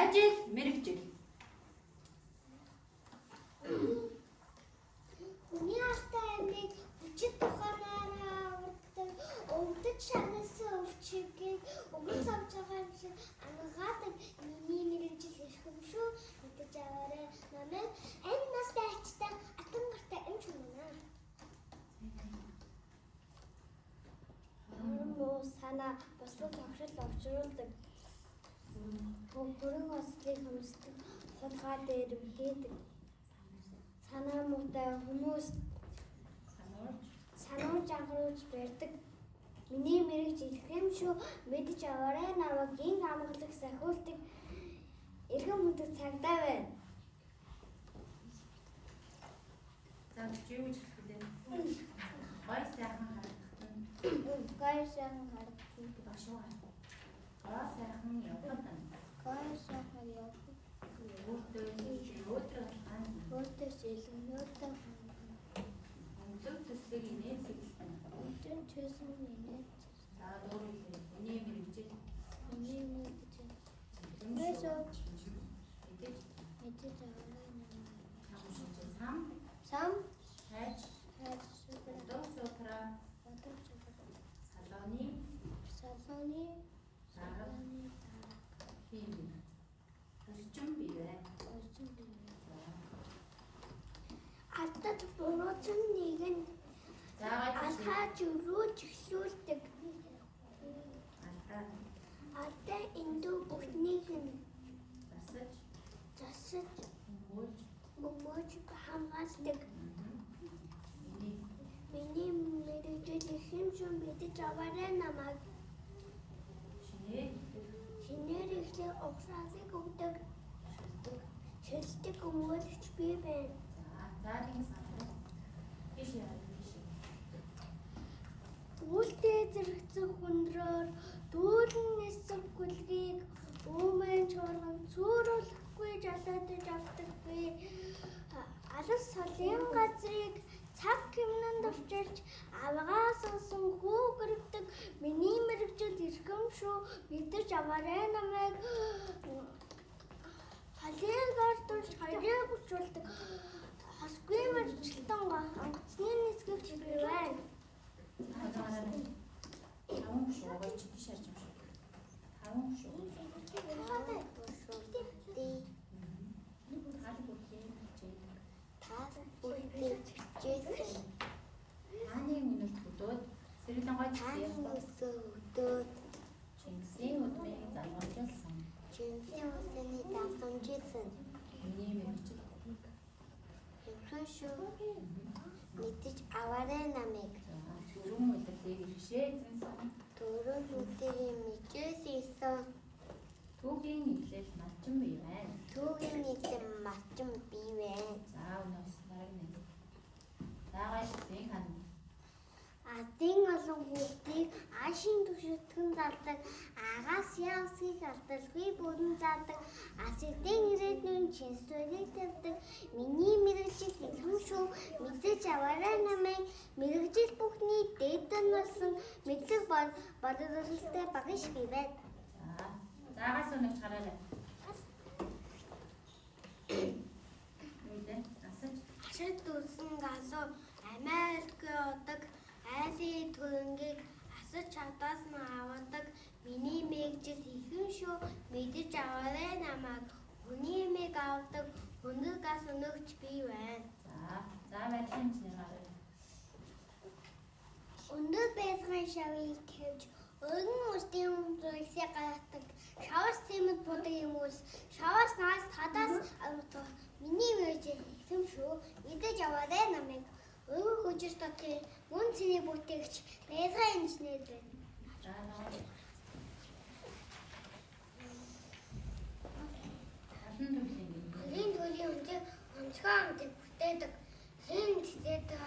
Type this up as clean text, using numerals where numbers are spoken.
Хайжил, мэрэгжил. Хүний алтай амиг хүчит туханаараа авардаг, өвдөж шагнасан өвчгийг өгөн савж байгаа юм шиг ангаадаг миний мэрэгжил ирэх юм шүү. Мэдэж аваарай. Намайг энэ нас байчтай атан гартай эмч хүнэ. Муу санаа бусдад огшил авчруулдаг. Бүрэн ослыг хөмсдөг, хулгай дээр хийдэг. Санаа муутай хүмүүс санууж анхруулж барьдаг. Миний мэрэгж ирэх юм шүү. Мэдэж аваарай. Намайг гин амгалах сахиулдаг. Эрхэм хүндэт цагдаа байна. За чи юу гэж хэлэх вэ? Гой сайхан харагдсан. Гой сайхан харагдсан. Башуу. Гой сайхан явсан. Гой сайхан явсан. Өөртөө хаана? Өөртөө сэлгэнөөтэй. Өндөр төслийг инээсэлсэн. Өндөр төсөл инээ. За дөрөв миний мэрэгжил. Миний мэрэгжил. Мэдээж Мэдээж аваарай. сам Сам хайж хайж өдөр сутра салоны хин өсчм бивэ. Алтад буруучин нэгэн алхаж өрөөж эхлүүлдэг. Алтай эндүү бүхнийг нь засаж өмөөж хамгаалдаг. Миний мэрэгжил их юм шүү. Мэдэж аваарай намайг. Шинээр ихлээр угсаалыг өгдөг. Шилдэг өмөөлөгч би байна. За тийм санаа. Биш яа. Үлдээ зэрэгцэн хүндрээр дүүлэн нисэх гүлгийг өөмэн чоргон цөөрөлөхгүй жалаадаж авдаггүй. Алс солын газрыг цаг хэмнэн давчилж авгаас усан хүүгэрдэг. Миний мэрэгжил ирхэм шүү. Мэдэж аваарай намайг. Халыг ардуулж хайрыг хүчүүлдэг. Хосгүй мэрэгчлэн онгоцны нисгэгч би байна. Таван шуугай чи биш ярьж юм шүү. Таван шуу. Хаатай дуршуултий. Тал бүхий чи. Таас бүрдээ чижээсэн. Хааны үнэр хөдөөд Сэргэлэн гой Хааны өсөө өдөөд Чингисийн өдрийг залгамжуулсан. Чингисийн өсөний давсамжуулсан. Миний мэрэгжил. Хэрхэн шүү. Мэдэж аваарай намайг. Түрүүн өдрийг иргэшээсэн. Түрүүн өдрийн мэдээс исэн. Түүхийн нийлэл малчин бий байна. Түүгийн нийлэн малчин бий байна. За өнөөс нараг нэг. Дагaalсан хан. Адын олон хүүхдийг аашийн төвшөлтгөн залдаг, агаас явсгийг алдалгүй бүрэн заадаг, асэтийн ирээдүйн чинсвэрийг тавьдаг. Миний мэрэгжил ирхэм шүү. Мэдэж аваарай намайг. Мэрэгжил бүхний дээдэн болсон мэдлэг боловсролтой багш би байна. За агаас өнөөч гараарай. Үгүй асаж. Ашид үсэн галуу амиалгүй одог. Айсийн төрөнгийг асаж чадаас нь авадаг. Миний мэрэгжил ихэнх шүү. Мэдэж аваарай намайг. Хүний мэг авдаг. Өндөр газ өнөөгч би байна. За байдлын чинь гараа. Өндөр байсгын шавыг тавьж өргөн устын зүйлсээ гаргадаг. Шаваас тэмд будаг юм уус. Шаваас наас тадаас авдаг. Миний мэрэгжил ихэнх шүү. Мэдэж аваарай намайг. Өргөн хүчтэй дотор мөн цэний бүтээгч байсгын инженер байна. Төрлийн төлөв өнцөг онцгой амтыг бүтээдэг. Хэн тэтэд